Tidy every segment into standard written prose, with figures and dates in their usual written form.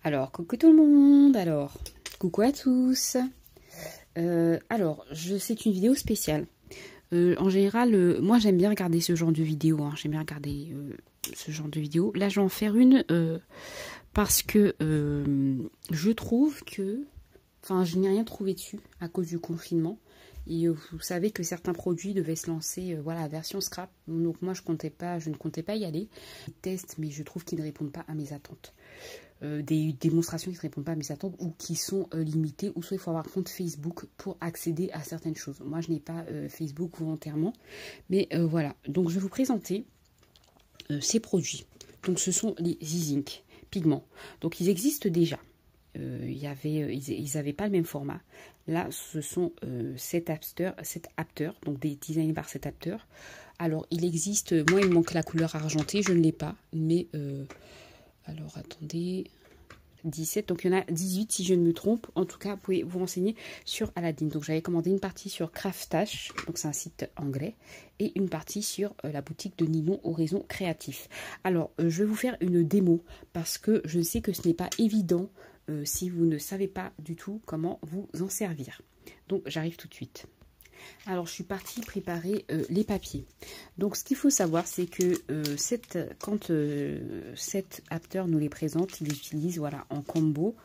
Alors, coucou tout le monde, coucou à tous. C'est une vidéo spéciale. En général, moi j'aime bien regarder ce genre de vidéo, hein. J'aime bien regarder ce genre de vidéo. Là, je vais en faire une parce que je trouve que... Enfin, je n'ai rien trouvé dessus à cause du confinement. Et vous savez que certains produits devaient se lancer, voilà, version scrap. Donc moi, je ne comptais pas y aller. Je teste, mais je trouve qu'ils ne répondent pas à mes attentes. Des démonstrations qui ne répondent pas à mes attentes ou qui sont limitées, ou soit il faut avoir un compte Facebook pour accéder à certaines choses. Moi, je n'ai pas Facebook volontairement. Mais voilà, donc je vais vous présenter ces produits. Donc ce sont les Z-Ink pigments. Donc ils existent déjà. Ils n'avaient pas le même format. Là, ce sont 7 apteurs, donc designés par 7 apteurs. Alors, il existe, moi, il me manque la couleur argentée, je ne l'ai pas, mais, alors, attendez, 17, donc il y en a 18 si je ne me trompe. En tout cas, vous pouvez vous renseigner sur Aladdin. Donc, j'avais commandé une partie sur Craftash, donc c'est un site anglais, et une partie sur la boutique de Ninon Horizon Créatif. Alors, je vais vous faire une démo, parce que je sais que ce n'est pas évident si vous ne savez pas du tout comment vous en servir. Donc j'arrive tout de suite. Alors je suis partie préparer les papiers. Donc ce qu'il faut savoir, c'est que quand cet apteur nous les présente, il utilise, voilà, en combo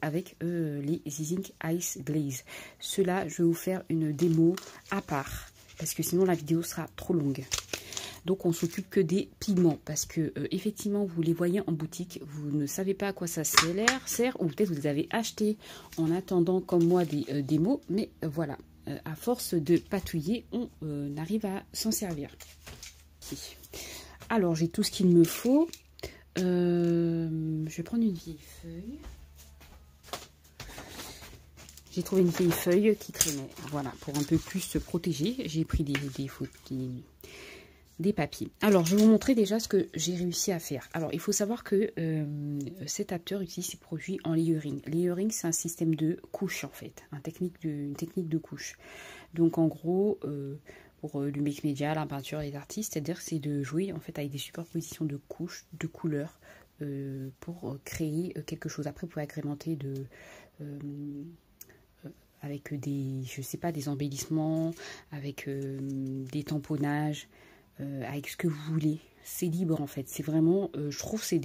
avec les Z-Ink Ice Glaze. Cela, je vais vous faire une démo à part, parce que sinon la vidéo sera trop longue. Donc on s'occupe que des pigments parce que effectivement vous les voyez en boutique, vous ne savez pas à quoi ça sert ou peut-être vous les avez achetés en attendant comme moi des démos, mais voilà, à force de patouiller, on arrive à s'en servir. Alors j'ai tout ce qu'il me faut. Je vais prendre une vieille feuille. J'ai trouvé une vieille feuille qui traînait, voilà, pour un peu plus se protéger. J'ai pris des papiers. Alors, je vais vous montrer déjà ce que j'ai réussi à faire. Alors, il faut savoir que cet apteur utilise ses produits en layering. Layering, c'est un système de couche, en fait. Une technique de couche. Donc, en gros, pour le mix média, la peinture, les artistes, c'est-à-dire c'est de jouer, en fait, avec des superpositions de couches, de couleurs, pour créer quelque chose. Après, vous pouvez agrémenter avec je sais pas, des embellissements, avec des tamponnages, avec ce que vous voulez. C'est libre en fait. C'est vraiment, je trouve, c'est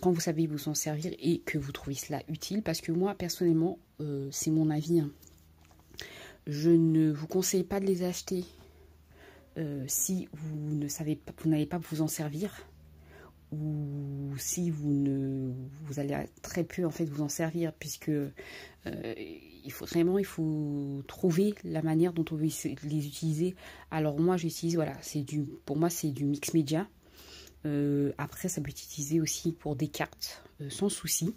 quand vous savez vous en servir et que vous trouvez cela utile, parce que moi personnellement, c'est mon avis, hein. Je ne vous conseille pas de les acheter si vous ne savez pas, vous n'allez pas vous en servir, ou si vous allez très peu en fait vous en servir, puisque il faut trouver la manière dont on veut les utiliser. Alors moi j'utilise, voilà, pour moi c'est du mix média. Après ça peut être utilisé aussi pour des cartes sans souci.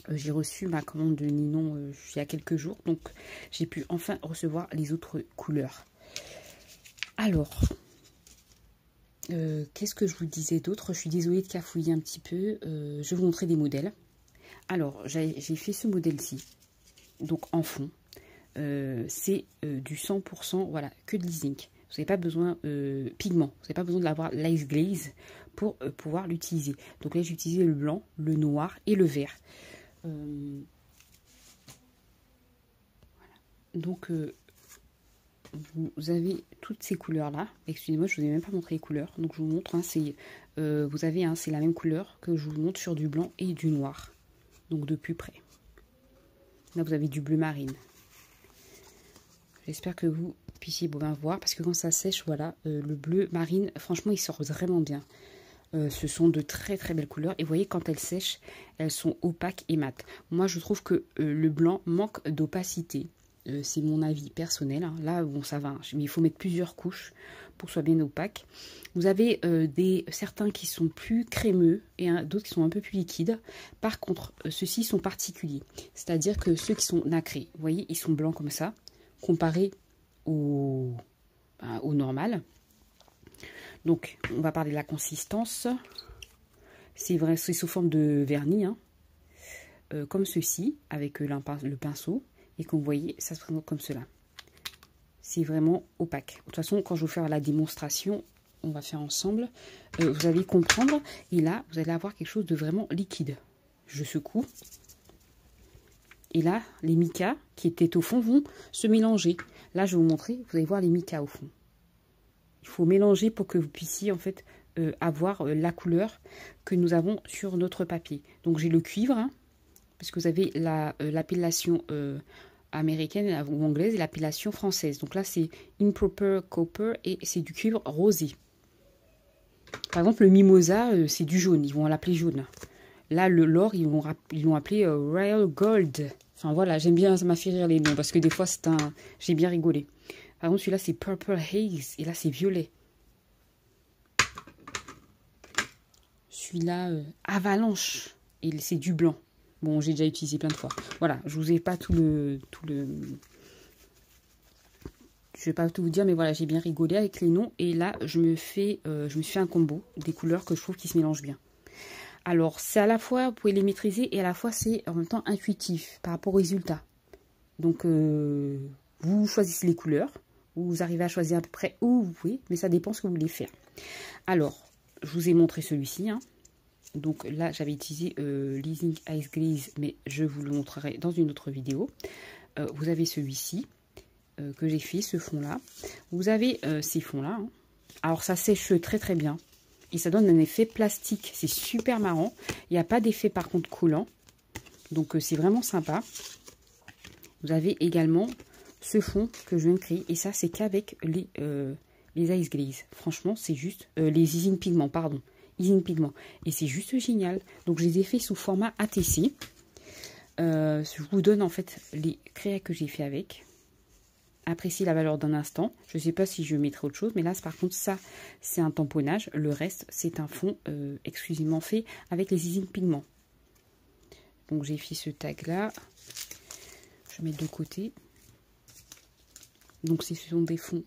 J'ai reçu ma commande de Ninon il y a quelques jours, donc j'ai pu enfin recevoir les autres couleurs. Alors qu'est-ce que je vous disais d'autre? Je suis désolée de cafouiller un petit peu. Je vais vous montrer des modèles. Alors, j'ai fait ce modèle-ci. Donc, en fond. C'est du 100%, voilà, que de Z-Ink. Vous n'avez pas besoin pigment. Vous n'avez pas besoin de l'avoir l'ice glaze pour pouvoir l'utiliser. Donc là, j'ai utilisé le blanc, le noir et le vert. Voilà. Donc, vous avez toutes ces couleurs là. Excusez-moi, je vous ai même pas montré les couleurs, donc je vous montre, hein, vous avez, hein, c'est la même couleur que je vous montre sur du blanc et du noir, donc de plus près. Là vous avez du bleu marine. J'espère que vous puissiez bien voir, parce que quand ça sèche, voilà, le bleu marine, franchement il sort vraiment bien. Ce sont de très très belles couleurs, et vous voyez, quand elles sèchent, elles sont opaques et mates. Moi je trouve que le blanc manque d'opacité. C'est mon avis personnel, hein. Là, bon, ça va, hein, mais il faut mettre plusieurs couches pour que ce soit bien opaque. Vous avez certains qui sont plus crémeux et d'autres qui sont un peu plus liquides. Par contre, ceux-ci sont particuliers. C'est-à-dire que ceux qui sont nacrés, vous voyez, ils sont blancs comme ça, comparé au normal. Donc, on va parler de la consistance. C'est vrai, c'est sous forme de vernis, hein, comme ceci, avec le pinceau. Et comme vous voyez, ça se présente comme cela. C'est vraiment opaque. De toute façon, quand je vais vous faire la démonstration, on va faire ensemble, vous allez comprendre. Et là, vous allez avoir quelque chose de vraiment liquide. Je secoue. Et là, les micas qui étaient au fond vont se mélanger. Là, je vais vous montrer, vous allez voir les micas au fond. Il faut mélanger pour que vous puissiez en fait avoir la couleur que nous avons sur notre papier. Donc j'ai le cuivre, hein, parce que vous avez l'appellation américaine ou anglaise et l'appellation française. Donc là c'est Improper Copper et c'est du cuivre rosé. Par exemple le mimosa c'est du jaune, ils vont l'appeler jaune. Là l'or ils l'ont appelé Royal Gold. Enfin voilà, j'aime bien, ça m'a fait rire les noms parce que des fois j'ai bien rigolé. Par contre celui-là c'est Purple Haze et là c'est violet. Celui-là, Avalanche, et c'est du blanc. Bon, j'ai déjà utilisé plein de fois. Voilà, je vous ai pas tout le... Je vais pas tout vous dire, mais voilà, j'ai bien rigolé avec les noms. Et là, je me suis fait un combo des couleurs que je trouve qui se mélangent bien. Alors, c'est à la fois, vous pouvez les maîtriser, et à la fois, c'est en même temps intuitif par rapport au résultat. Donc, vous choisissez les couleurs. Vous arrivez à choisir à peu près où vous pouvez, mais ça dépend ce que vous voulez faire. Alors, je vous ai montré celui-ci, hein. Donc là, j'avais utilisé l'Easing Ice Glaze, mais je vous le montrerai dans une autre vidéo. Vous avez celui-ci que j'ai fait, ce fond-là. Vous avez ces fonds-là. Hein. Alors ça sèche très très bien. Et ça donne un effet plastique. C'est super marrant. Il n'y a pas d'effet par contre coulant. Donc c'est vraiment sympa. Vous avez également ce fond que je viens de créer. Et ça, c'est qu'avec les Ice Glaze. Franchement, c'est juste... les Easing Pigments, pardon. Easing Pigment. Et c'est juste génial. Donc, je les ai fait sous format ATC. Je vous donne en fait les créas que j'ai fait avec. Appréciez la valeur d'un instant. Je ne sais pas si je mettrai autre chose. Mais là, par contre, ça, c'est un tamponnage. Le reste, c'est un fond exclusivement fait avec les Easing Pigments. Donc, j'ai fait ce tag-là. Je mets de côté. Donc, ce sont des fonds.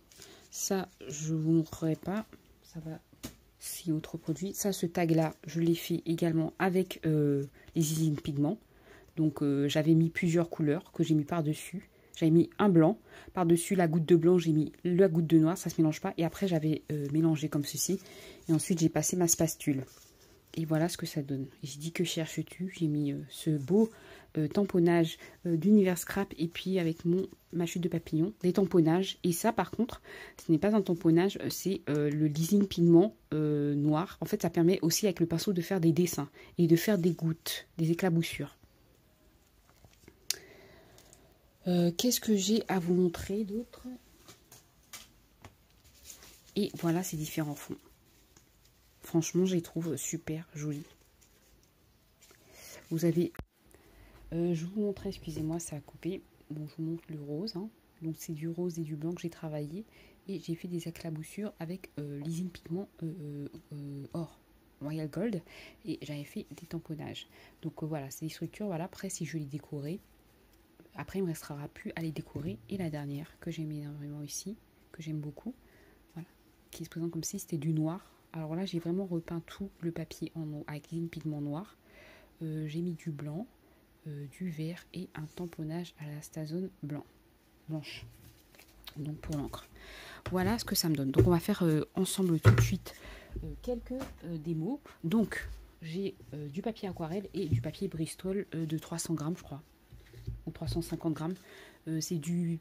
Ça, je ne vous montrerai pas. Ça va... Si autre produit, ça ce tag là je l'ai fait également avec les Easing Pigments. Donc j'avais mis plusieurs couleurs que j'ai mis par dessus. J'avais mis un blanc par dessus la goutte de blanc, j'ai mis la goutte de noir, ça se mélange pas, et après j'avais mélangé comme ceci et ensuite j'ai passé ma spatule et voilà ce que ça donne. J'ai dit que cherches-tu, j'ai mis ce beau tamponnage d'Univers Scrap et puis avec ma chute de papillon, des tamponnages. Et ça par contre, ce n'est pas un tamponnage, c'est le Easing Pigment noir. En fait ça permet aussi avec le pinceau de faire des dessins et de faire des gouttes, des éclaboussures. Qu'est-ce que j'ai à vous montrer d'autre? Et voilà ces différents fonds. Franchement, je les trouve super jolis. Vous avez... je vous montrer, excusez-moi, ça a coupé. Bon, je vous montre le rose. Hein. Donc, c'est du rose et du blanc que j'ai travaillé. Et j'ai fait des éclaboussures avec l'Easing Pigment or, Royal Gold. Et j'avais fait des tamponnages. Donc, voilà, c'est des structures. Voilà, après, si je les décorer. Après, il ne me restera plus à les décorer. Et la dernière, que j'aime énormément ici, que j'aime beaucoup. Voilà, qui se présente comme si c'était du noir. Alors là, j'ai vraiment repeint tout le papier avec Easing Pigment noir. J'ai mis du blanc, du vert et un tamponnage à la Stazone blanche. Donc pour l'encre. Voilà ce que ça me donne. Donc on va faire ensemble tout de suite quelques démos. Donc j'ai du papier aquarelle et du papier Bristol de 300 grammes, je crois. Ou 350 grammes. C'est du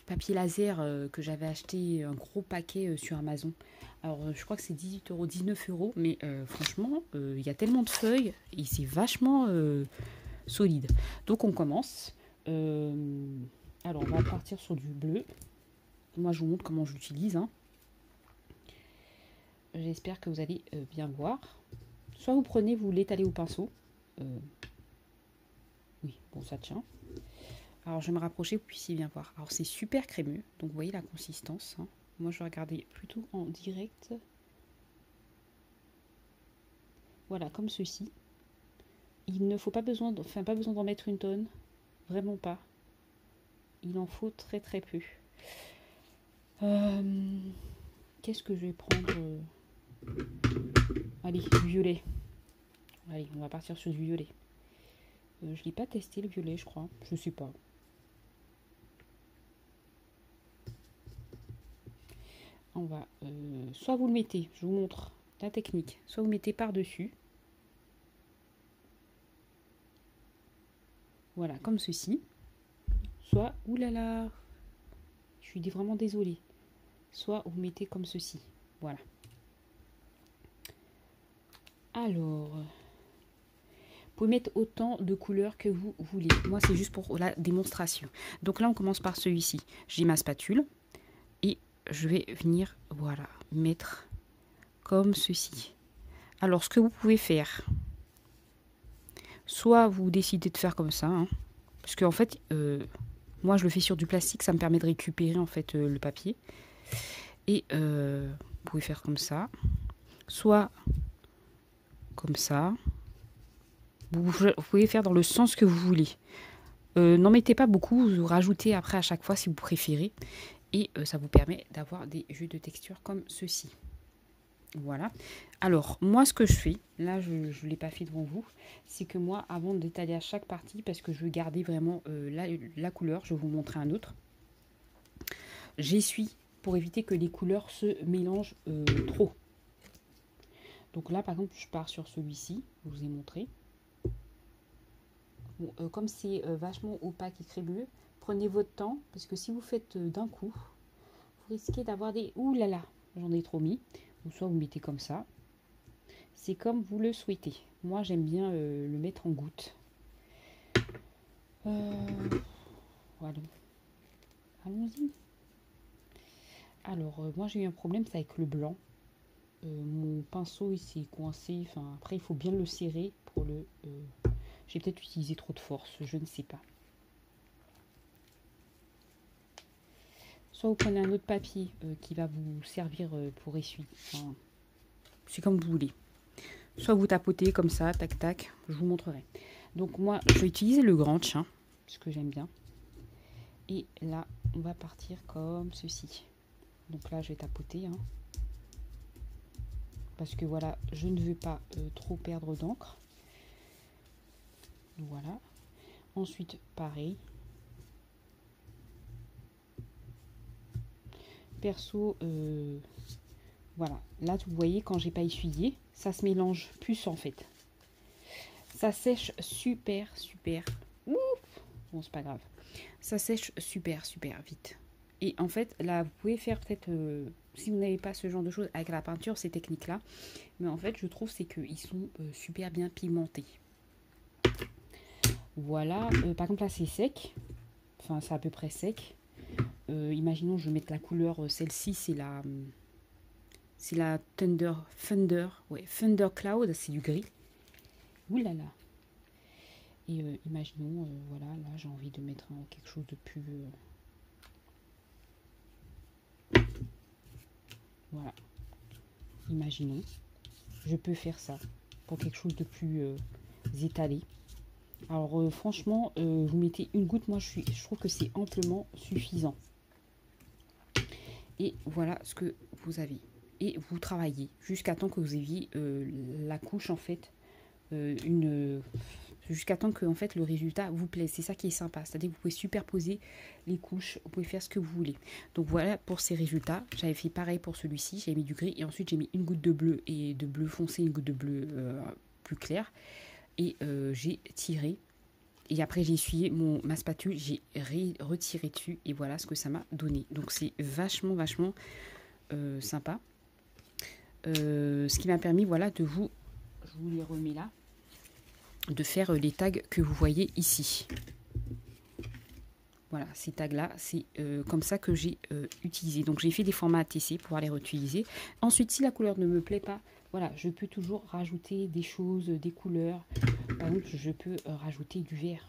papier laser que j'avais acheté un gros paquet sur Amazon. Alors je crois que c'est 18 €, 19 €, mais franchement il y a tellement de feuilles et c'est vachement solide. Donc on commence. Alors on va partir sur du bleu. Moi je vous montre comment je l'utilise. Hein. J'espère que vous allez bien voir. Soit vous prenez, vous l'étalez au pinceau. Oui, bon ça tient. Alors je vais me rapprocher pour que vous puissiez bien voir. Alors c'est super crémeux, donc vous voyez la consistance. Hein. Moi je vais regarder plutôt en direct. Voilà, comme ceci. Il ne faut pas besoin, pas besoin d'en mettre une tonne. Vraiment pas. Il en faut très très peu. Qu'est-ce que je vais prendre? Allez, du violet. Allez, on va partir sur du violet. Je ne l'ai pas testé le violet, je crois. Je sais pas. on va soit vous le mettez, je vous montre la technique, soit vous mettez par-dessus. Voilà, comme ceci. Soit, oulala, je suis vraiment désolée. Soit vous mettez comme ceci. Voilà. Alors, vous pouvez mettre autant de couleurs que vous voulez. Moi, c'est juste pour la démonstration. Donc là, on commence par celui-ci. J'ai ma spatule et je vais venir, voilà, mettre comme ceci. Alors, ce que vous pouvez faire, soit vous décidez de faire comme ça, hein, parce qu'en fait, moi, je le fais sur du plastique, ça me permet de récupérer en fait le papier. Et vous pouvez faire comme ça, soit comme ça. Vous pouvez faire dans le sens que vous voulez. N'en mettez pas beaucoup, vous rajoutez après à chaque fois si vous préférez. Et ça vous permet d'avoir des jeux de texture comme ceci. Voilà. Alors, moi, ce que je fais, là, je ne l'ai pas fait devant vous, c'est que moi, avant d'étaler à chaque partie, parce que je veux garder vraiment la couleur, je vais vous montrer un autre, j'essuie pour éviter que les couleurs se mélangent trop. Donc là, par exemple, je pars sur celui-ci, je vous ai montré. Bon, comme c'est vachement opaque et crémeux, prenez votre temps, parce que si vous faites d'un coup, vous risquez d'avoir des... Ouh là là, j'en ai trop mis. Ou soit vous mettez comme ça. C'est comme vous le souhaitez. Moi, j'aime bien le mettre en gouttes. Voilà. Allons-y. Alors, moi, j'ai eu un problème, c'est avec le blanc. Mon pinceau, il s'est coincé. Enfin, après, il faut bien le serrer pour le... J'ai peut-être utilisé trop de force, je ne sais pas. Soit vous prenez un autre papier qui va vous servir pour essuyer. Enfin, c'est comme vous voulez. Soit vous tapotez comme ça, tac tac, je vous montrerai. Donc moi, je vais utiliser le grand chien, parce que j'aime bien. Et là, on va partir comme ceci. Donc là, je vais tapoter. Hein, parce que voilà, je ne veux pas trop perdre d'encre. Voilà. Ensuite, pareil. Perso, voilà. Là, vous voyez, quand j'ai pas essuyé, ça se mélange plus en fait. Ça sèche super, super. Ouf, bon, c'est pas grave. Ça sèche super, super vite. Et en fait, là, vous pouvez faire peut-être, si vous n'avez pas ce genre de choses avec la peinture, ces techniques-là. Mais en fait, je trouve c'est qu'ils sont super bien pigmentés. Voilà. Par exemple, là, c'est sec. Enfin, c'est à peu près sec. Imaginons, je vais mettre la couleur, celle-ci, c'est la Thunder, ouais, Thunder Cloud, c'est du gris. Ouh là là. Et imaginons, voilà, là, j'ai envie de mettre quelque chose de plus... voilà. Imaginons. Je peux faire ça pour quelque chose de plus étalé. Alors franchement, vous mettez une goutte, moi je trouve que c'est amplement suffisant. Et voilà ce que vous avez. Et vous travaillez jusqu'à temps que vous ayez la couche en fait, jusqu'à temps que en fait, le résultat vous plaise. C'est ça qui est sympa. C'est-à-dire que vous pouvez superposer les couches, vous pouvez faire ce que vous voulez. Donc voilà pour ces résultats. J'avais fait pareil pour celui-ci. J'ai mis du gris et ensuite j'ai mis une goutte de bleu et de bleu foncé, une goutte de bleu plus clair. Et j'ai tiré. Et après j'ai essuyé ma spatule, j'ai retiré dessus et voilà ce que ça m'a donné. Donc c'est vachement sympa. Ce qui m'a permis voilà je vous les remets là, de faire les tags que vous voyez ici. Voilà, ces tags là, c'est comme ça que j'ai utilisé. Donc j'ai fait des formats ATC pour pouvoir les réutiliser. Ensuite, si la couleur ne me plaît pas, voilà, je peux toujours rajouter des choses, des couleurs. Par exemple, je peux rajouter du vert.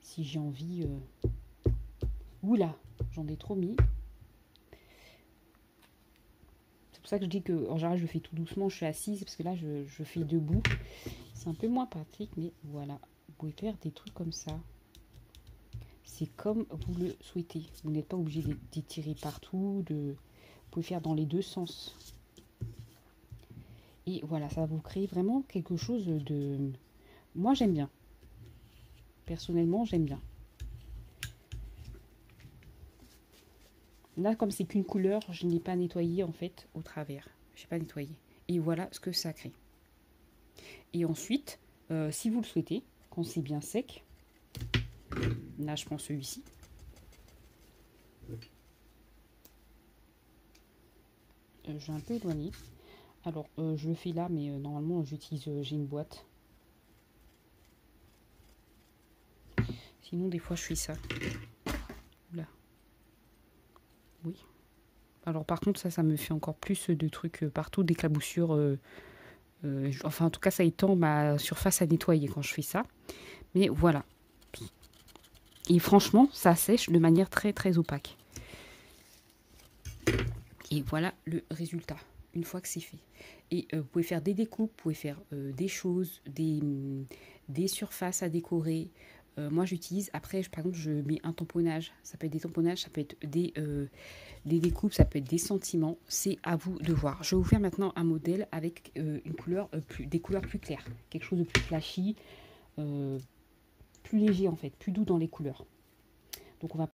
Si j'ai envie... Oula, j'en ai trop mis. C'est pour ça que je dis que en général, je fais tout doucement. Je suis assise parce que là, je fais debout. C'est un peu moins pratique, mais voilà. Vous pouvez faire des trucs comme ça. C'est comme vous le souhaitez. Vous n'êtes pas obligé d'étirer partout. Vous pouvez faire dans les deux sens. Et voilà, ça va vous créer vraiment quelque chose de... Moi, j'aime bien. Personnellement, j'aime bien. Là, comme c'est qu'une couleur, je n'ai pas nettoyé en fait au travers. Je n'ai pas nettoyé. Et voilà ce que ça crée. Et ensuite, si vous le souhaitez, quand c'est bien sec, là je prends celui-ci. Je vais un peu éloigner. Alors, je le fais là, mais normalement j'utilise, j'ai une boîte. Sinon, des fois, je fais ça. Là. Oui. Alors, par contre, ça me fait encore plus de trucs partout, d'éclaboussures. Enfin, en tout cas, ça étend ma surface à nettoyer quand je fais ça. Mais voilà. Et franchement, ça sèche de manière très, très opaque. Et voilà le résultat, une fois que c'est fait. Et vous pouvez faire des découpes, vous pouvez faire des choses, des surfaces à décorer. Moi, j'utilise, après, par exemple, je mets un tamponnage. Ça peut être des tamponnages, ça peut être des découpes, ça peut être des sentiments. C'est à vous de voir. Je vais vous faire maintenant un modèle avec une couleur, des couleurs plus claires. Quelque chose de plus flashy, plus léger en fait, plus doux dans les couleurs. Donc, on va...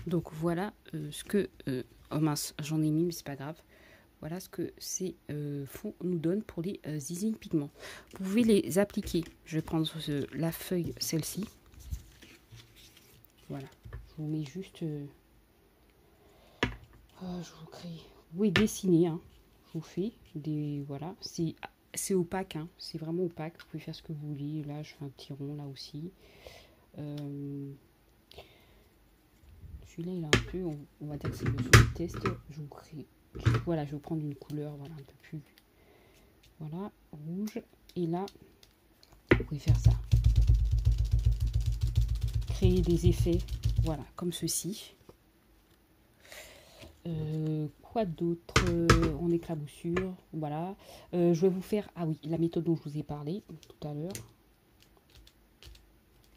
Donc voilà ce que... oh mince, j'en ai mis, mais c'est pas grave. Voilà ce que ces fonds nous donnent pour les easing pigments. Vous pouvez les appliquer. Je vais prendre la feuille, celle-ci. Voilà. Je vous mets juste... je vous crée... Vous pouvez dessiner. Hein. Je vous fais des... Voilà. C'est opaque. Hein. C'est vraiment opaque. Vous pouvez faire ce que vous voulez. Là, je fais un petit rond là aussi. Celui-là, il a un peu... On va dire que c'est le test. Je vous crée... Voilà, je vais prendre une couleur, voilà, un peu plus, voilà, rouge. Et là, vous pouvez faire ça. Créer des effets, voilà, comme ceci. Quoi d'autre en éclaboussure, voilà. Je vais vous faire, ah oui, la méthode dont je vous ai parlé tout à l'heure.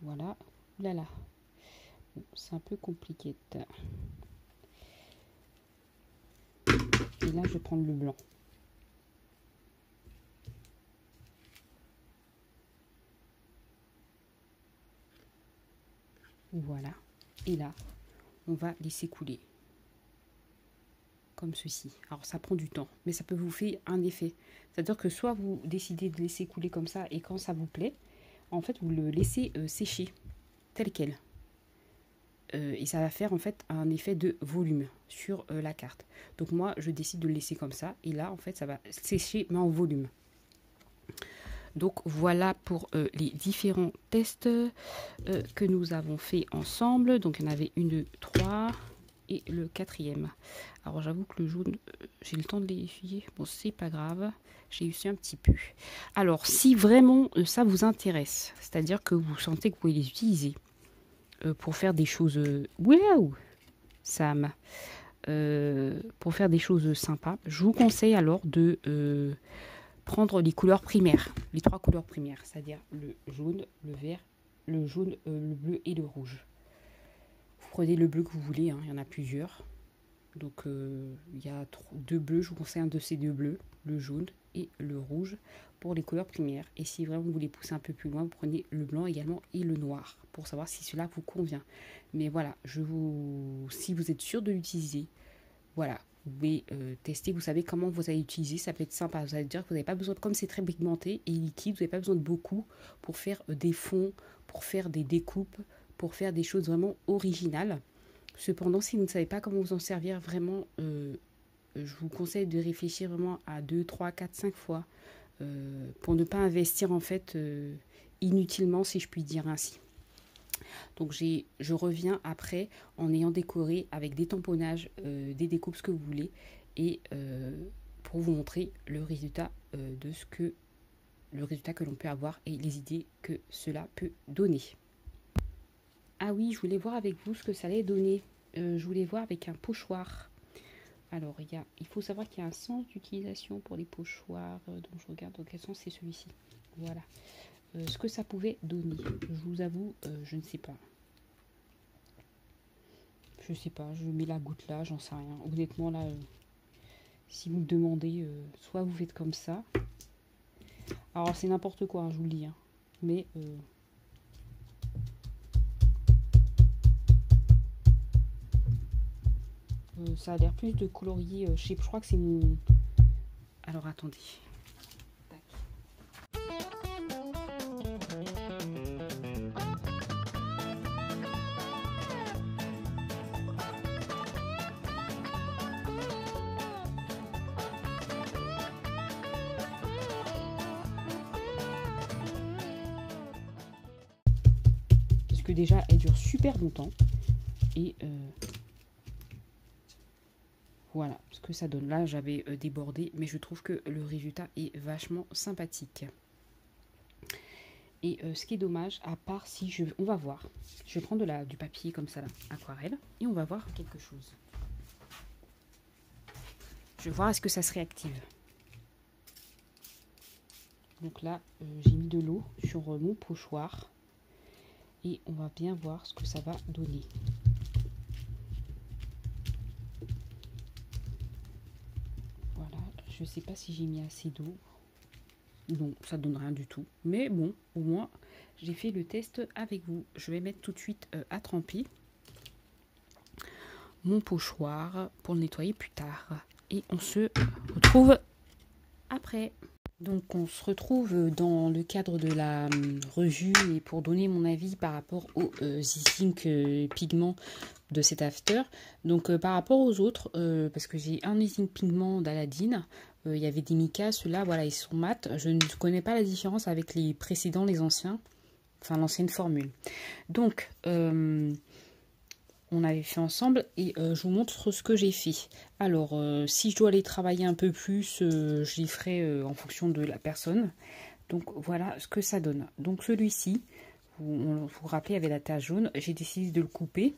Voilà, là là. Bon, c'est un peu compliqué. Et là, je vais prendre le blanc. Voilà. Et là, on va laisser couler. Comme ceci. Alors, ça prend du temps, mais ça peut vous faire un effet. C'est-à-dire que soit vous décidez de laisser couler comme ça, et quand ça vous plaît, en fait, vous le laissez sécher, tel quel. Et ça va faire en fait un effet de volume sur la carte. Donc moi je décide de le laisser comme ça et là en fait ça va sécher mais en volume. Donc voilà pour les différents tests que nous avons fait ensemble. Donc il y en avait 1, 2, 3 et le 4e. Alors j'avoue que le jaune, j'ai le temps de l'essuyer. Bon c'est pas grave, j'ai essuyé un petit peu. Alors si vraiment ça vous intéresse, c'est-à-dire que vous sentez que vous pouvez les utiliser pour faire des choses... Waouh Sam pour faire des choses sympas, je vous conseille alors de prendre les couleurs primaires, les 3 couleurs primaires, c'est-à-dire le jaune, le vert, le jaune, le bleu et le rouge. Vous prenez le bleu que vous voulez, hein, il y en a plusieurs. Donc il y a 2 bleus, je vous conseille un de ces 2 bleus, le jaune et le rouge pour les couleurs primaires. Et si vraiment vous voulez pousser un peu plus loin, vous prenez le blanc également et le noir pour savoir si cela vous convient. Mais voilà, si vous êtes sûr de l'utiliser, voilà, vous pouvez tester, vous savez comment vous allez utiliser, ça peut être sympa. Vous allez dire que vous n'avez pas besoin, comme c'est très pigmenté et liquide, vous n'avez pas besoin de beaucoup pour faire des fonds, pour faire des découpes, pour faire des choses vraiment originales. Cependant, si vous ne savez pas comment vous en servir vraiment, je vous conseille de réfléchir vraiment à 2, 3, 4, 5 fois pour ne pas investir en fait inutilement, si je puis dire ainsi. Donc je reviens après en ayant décoré avec des tamponnages, des découpes, ce que vous voulez, et pour vous montrer le résultat que l'on peut avoir et les idées que cela peut donner. Ah oui, je voulais voir avec vous ce que ça allait donner. Je voulais voir avec un pochoir. Alors, il faut savoir qu'il y a un sens d'utilisation pour les pochoirs. Donc, je regarde dans quel sens c'est celui-ci. Voilà. Ce que ça pouvait donner. Je vous avoue, je ne sais pas. Je sais pas, je mets la goutte là, j'en sais rien. Honnêtement, là, si vous me demandez, soit vous faites comme ça. Alors, c'est n'importe quoi, hein, je vous le dis. Hein. Mais... ça a l'air plus de colorier. Je crois que c'est mon... Alors, attendez. Parce que déjà, elle dure super longtemps. Et... voilà ce que ça donne. Là, j'avais débordé, mais je trouve que le résultat est vachement sympathique. Et ce qui est dommage, à part si on va voir. Je vais prendre du papier comme ça, là, aquarelle, et on va voir quelque chose. Je vais voir est-ce que ça se réactive. Donc là, j'ai mis de l'eau sur mon pochoir. Et on va bien voir ce que ça va donner. Je ne sais pas si j'ai mis assez d'eau. Non, ça donne rien du tout. Mais bon, au moins, j'ai fait le test avec vous. Je vais mettre tout de suite à tremper mon pochoir pour le nettoyer plus tard. Et on se retrouve après. Donc on se retrouve dans le cadre de la revue et pour donner mon avis par rapport au zinc pigment de cet after. Donc par rapport aux autres, parce que j'ai un zinc pigment d'Aladine, il y avait des micas, ceux-là voilà ils sont mat. Je ne connais pas la différence avec les précédents, les anciens, enfin l'ancienne formule. Donc on avait fait ensemble et je vous montre ce que j'ai fait. Alors, si je dois aller travailler un peu plus, je les ferai en fonction de la personne. Donc, voilà ce que ça donne. Donc, celui-ci, vous vous rappelez, avait la tache jaune. J'ai décidé de le couper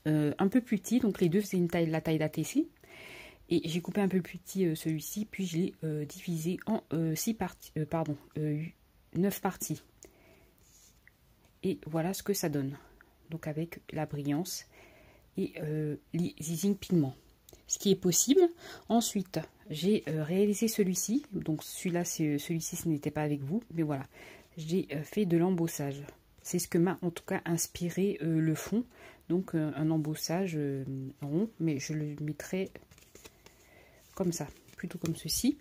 un peu plus petit. Donc, les deux faisaient la taille d'ATC. Et j'ai coupé un peu plus petit celui-ci, puis je l'ai divisé en 9 parties. Et voilà ce que ça donne. Donc avec la brillance et les zinc pigments. Ce qui est possible. Ensuite, j'ai réalisé celui-ci. Donc celui-là, celui-ci, ce n'était pas avec vous. Mais voilà, j'ai fait de l'embossage. C'est ce que m'a en tout cas inspiré le fond. Donc un embossage rond. Mais je le mettrai comme ça, plutôt comme ceci.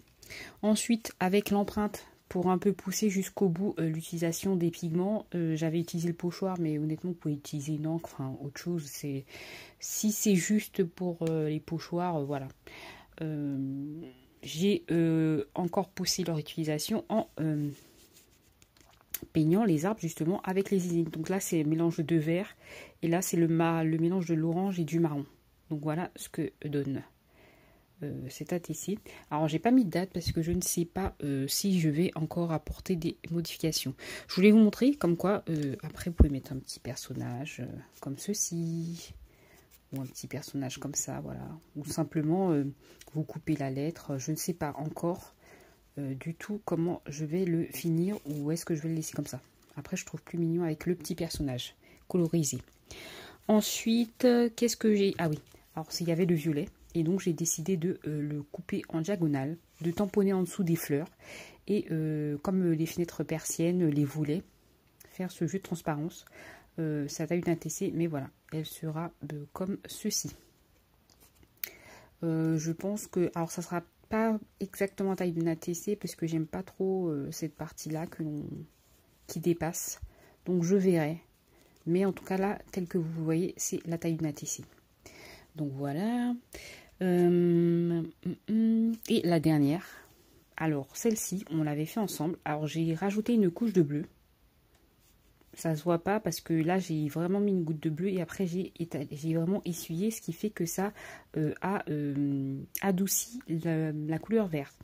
Ensuite, avec l'empreinte, pour un peu pousser jusqu'au bout l'utilisation des pigments, j'avais utilisé le pochoir, mais honnêtement, vous pouvez utiliser une encre, enfin autre chose. Si c'est juste pour les pochoirs, voilà. J'ai encore poussé leur utilisation en peignant les arbres justement avec les zinc. Donc là, c'est le mélange de deux verts, et là, c'est le mélange de l'orange et du marron. Donc voilà ce que donne cet ATC. Alors j'ai pas mis de date parce que je ne sais pas si je vais encore apporter des modifications. Je voulais vous montrer comme quoi après vous pouvez mettre un petit personnage comme ceci ou un petit personnage comme ça, voilà, ou simplement vous coupez la lettre. Je ne sais pas encore du tout comment je vais le finir ou est-ce que je vais le laisser comme ça. Après je trouve plus mignon avec le petit personnage colorisé. Ensuite qu'est-ce que j'ai? Ah oui, alors s'il y avait le violet. Et donc j'ai décidé de le couper en diagonale, de tamponner en dessous des fleurs. Et comme les fenêtres persiennes, les volets, faire ce jeu de transparence. Sa taille d'un TC, mais voilà, elle sera comme ceci. Je pense que, alors ça sera pas exactement taille d'une ATC parce que j'aime pas trop cette partie là qui dépasse, donc je verrai, mais en tout cas là tel que vous voyez c'est la taille d'une ATC, donc voilà. Et la dernière, alors celle-ci on l'avait fait ensemble, alors j'ai rajouté une couche de bleu. Ça se voit pas parce que là j'ai vraiment mis une goutte de bleu et après j'ai vraiment essuyé, ce qui fait que ça a adouci la couleur verte.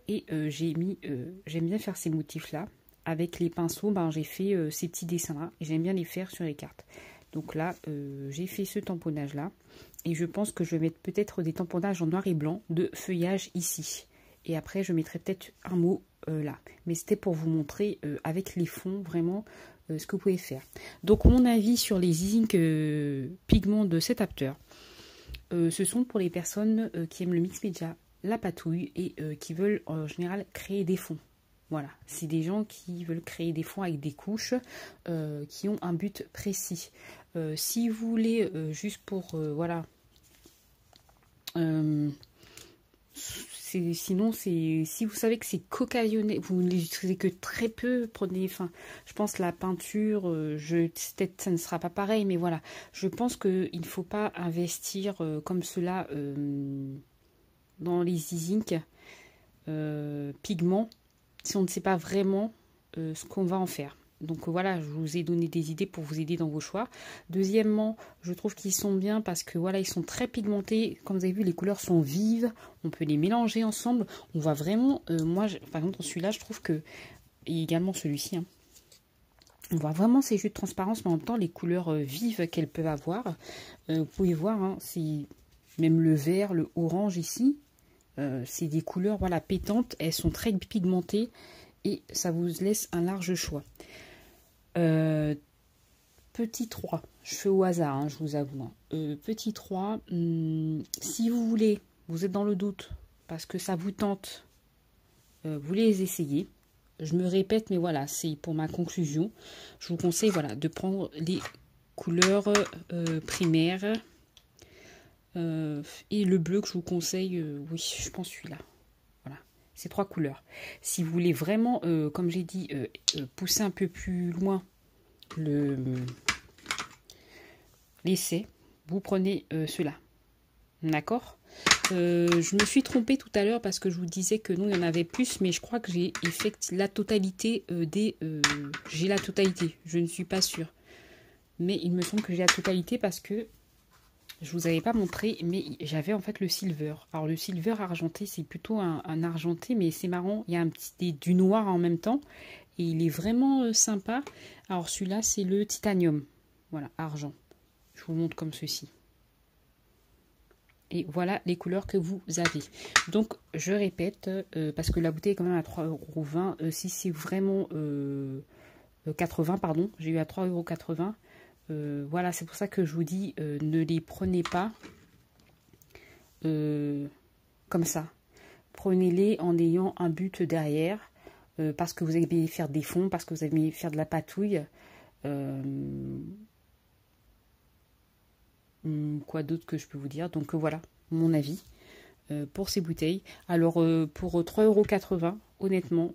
Et j'aime bien faire ces motifs là avec les pinceaux. Ben, j'ai fait ces petits dessins là et j'aime bien les faire sur les cartes. Donc là j'ai fait ce tamponnage là et je pense que je vais mettre peut-être des tamponnages en noir et blanc de feuillage ici. Et après je mettrai peut-être un mot là, mais c'était pour vous montrer avec les fonds vraiment ce que vous pouvez faire. Donc mon avis sur les ink pigments de cet After, ce sont pour les personnes qui aiment le mix média, la patouille et qui veulent en général créer des fonds. Voilà, c'est des gens qui veulent créer des fonds avec des couches qui ont un but précis. Si vous voulez juste pour voilà, sinon si vous savez que c'est cocaillonné, vous ne les utilisez que très peu, prenez, enfin je pense la peinture, peut-être ça ne sera pas pareil, mais voilà, je pense qu'il ne faut pas investir comme cela dans les e-ink pigments si on ne sait pas vraiment ce qu'on va en faire. Donc voilà, je vous ai donné des idées pour vous aider dans vos choix. Deuxièmement, je trouve qu'ils sont bien parce que voilà, ils sont très pigmentés. Comme vous avez vu, les couleurs sont vives. On peut les mélanger ensemble. On voit vraiment, moi, par exemple, dans celui-là, je trouve que, et également celui-ci, hein, on voit vraiment ces jeux de transparence, mais en même temps, les couleurs vives qu'elles peuvent avoir. Vous pouvez voir, hein, c'est même le vert, le orange ici. C'est des couleurs, voilà, pétantes. Elles sont très pigmentées et ça vous laisse un large choix. Petit 3, je fais au hasard, hein, je vous avoue. Hein. Petit 3, si vous voulez, vous êtes dans le doute, parce que ça vous tente, vous les essayez. Je me répète, mais voilà, c'est pour ma conclusion. Je vous conseille voilà, de prendre les couleurs primaires. Et le bleu que je vous conseille, oui, je pense celui-là. Voilà, ces 3 couleurs. Si vous voulez vraiment, comme j'ai dit, pousser un peu plus loin l'essai, vous prenez ceux-là. D'accord. Je me suis trompée tout à l'heure parce que je vous disais que non, il y en avait plus, mais je crois que j'ai effectué la totalité j'ai la totalité, je ne suis pas sûre. Mais il me semble que j'ai la totalité parce que je vous avais pas montré, mais j'avais en fait le silver. Alors le silver argenté, c'est plutôt un argenté, mais c'est marrant, il y a un petit du noir en même temps. Et il est vraiment sympa. Alors celui-là, c'est le titanium. Voilà, argent. Je vous montre comme ceci. Et voilà les couleurs que vous avez. Donc, je répète, parce que la bouteille est quand même à 3,20 €. Si c'est vraiment 80, pardon, j'ai eu à 3,80 €. Voilà, c'est pour ça que je vous dis, ne les prenez pas comme ça. Prenez-les en ayant un but derrière. Parce que vous aimez faire des fonds, parce que vous aimez faire de la patouille. Quoi d'autre que je peux vous dire? Donc voilà, mon avis pour ces bouteilles. Alors pour 3,80 €, honnêtement,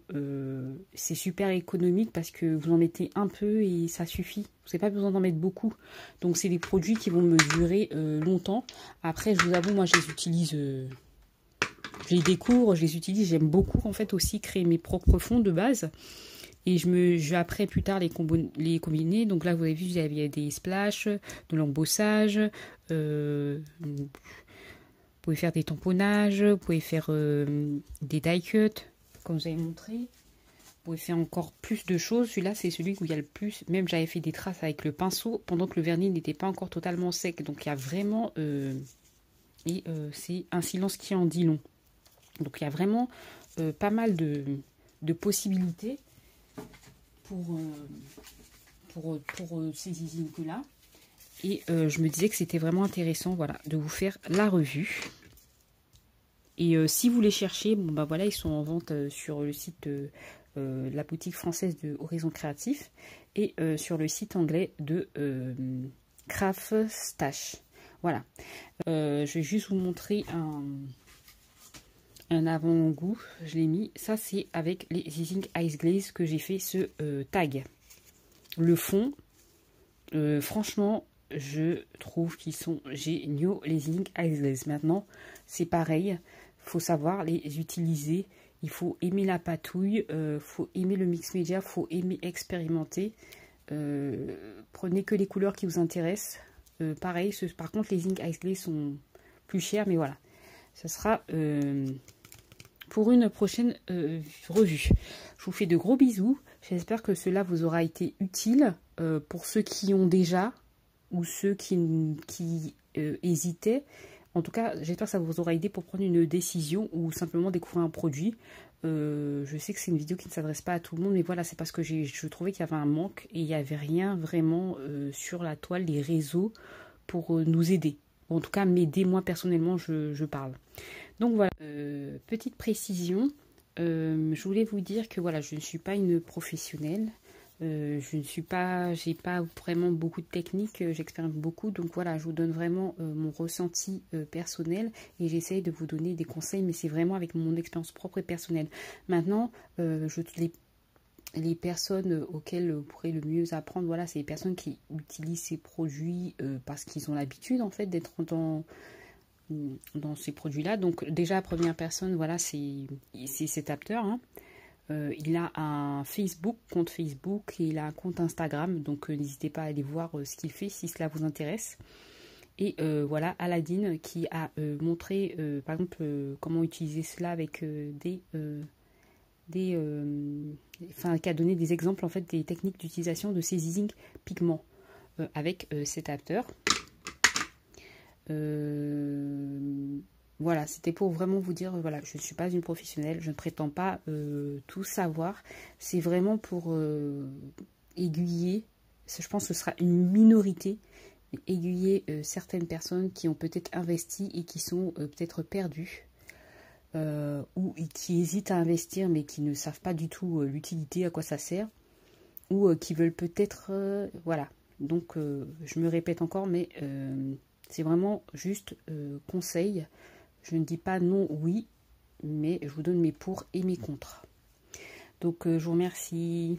c'est super économique parce que vous en mettez un peu et ça suffit. Vous n'avez pas besoin d'en mettre beaucoup. Donc c'est des produits qui vont me durer longtemps. Après, je vous avoue, moi je les utilise... je les découvre, je les utilise, j'aime beaucoup en fait aussi créer mes propres fonds de base. Et je vais après plus tard les combiner. Donc là vous avez vu, il y a des splashes, de l'embossage. Vous pouvez faire des tamponnages, vous pouvez faire des die cuts, comme je vous avais montré. Vous pouvez faire encore plus de choses. Celui-là c'est celui où il y a le plus. Même j'avais fait des traces avec le pinceau pendant que le vernis n'était pas encore totalement sec. Donc il y a vraiment... c'est un silence qui en dit long. Donc il y a vraiment pas mal de possibilités pour ces usines-là. Et je me disais que c'était vraiment intéressant, voilà, de vous faire la revue. Et si vous les cherchez, bon bah voilà, ils sont en vente sur le site de la boutique française de Horizon Créatif et sur le site anglais de Craft Stash. Voilà. Je vais juste vous montrer un avant-goût. Je l'ai mis. Ça, c'est avec les Zing Ice Glaze que j'ai fait ce tag. Le fond, franchement, je trouve qu'ils sont géniaux, les Zing Ice Glaze. Maintenant, c'est pareil. Il faut savoir les utiliser. Il faut aimer la patouille. Faut aimer le mix média. Faut aimer expérimenter. Prenez que les couleurs qui vous intéressent. Pareil, par contre, les Zing Ice Glaze sont plus chers. Mais voilà. Ce sera pour une prochaine revue. Je vous fais de gros bisous. J'espère que cela vous aura été utile pour ceux qui ont déjà ou ceux qui hésitaient. En tout cas, j'espère que ça vous aura aidé pour prendre une décision ou simplement découvrir un produit. Je sais que c'est une vidéo qui ne s'adresse pas à tout le monde, mais voilà, c'est parce que je trouvais qu'il y avait un manque et il n'y avait rien vraiment sur la toile, les réseaux pour nous aider. Ou en tout cas, m'aider, moi personnellement, je parle. Donc voilà, petite précision, je voulais vous dire que voilà, je ne suis pas une professionnelle. J'ai pas vraiment beaucoup de techniques, j'expérimente beaucoup, donc voilà, je vous donne vraiment mon ressenti personnel et j'essaye de vous donner des conseils, mais c'est vraiment avec mon expérience propre et personnelle. Maintenant, les personnes auxquelles vous pourrez le mieux apprendre, voilà, c'est les personnes qui utilisent ces produits parce qu'ils ont l'habitude en fait d'être dans ces produits-là. Donc déjà, première personne, voilà, c'est cet acteur, hein. Il a un compte Facebook et il a un compte Instagram, donc n'hésitez pas à aller voir ce qu'il fait si cela vous intéresse. Et voilà, Aladdin qui a montré par exemple comment utiliser cela avec enfin qui a donné des exemples en fait des techniques d'utilisation de ces easing pigments avec cet acteur. Voilà, c'était pour vraiment vous dire, voilà, je ne suis pas une professionnelle, je ne prétends pas tout savoir. C'est vraiment pour aiguiller, je pense que ce sera une minorité, aiguiller certaines personnes qui ont peut-être investi et qui sont peut-être perdues. Ou qui hésitent à investir mais qui ne savent pas du tout l'utilité, à quoi ça sert. Ou qui veulent peut-être... voilà, donc je me répète encore, mais c'est vraiment juste conseil. Je ne dis pas non, oui, mais je vous donne mes pour et mes contre. Donc je vous remercie.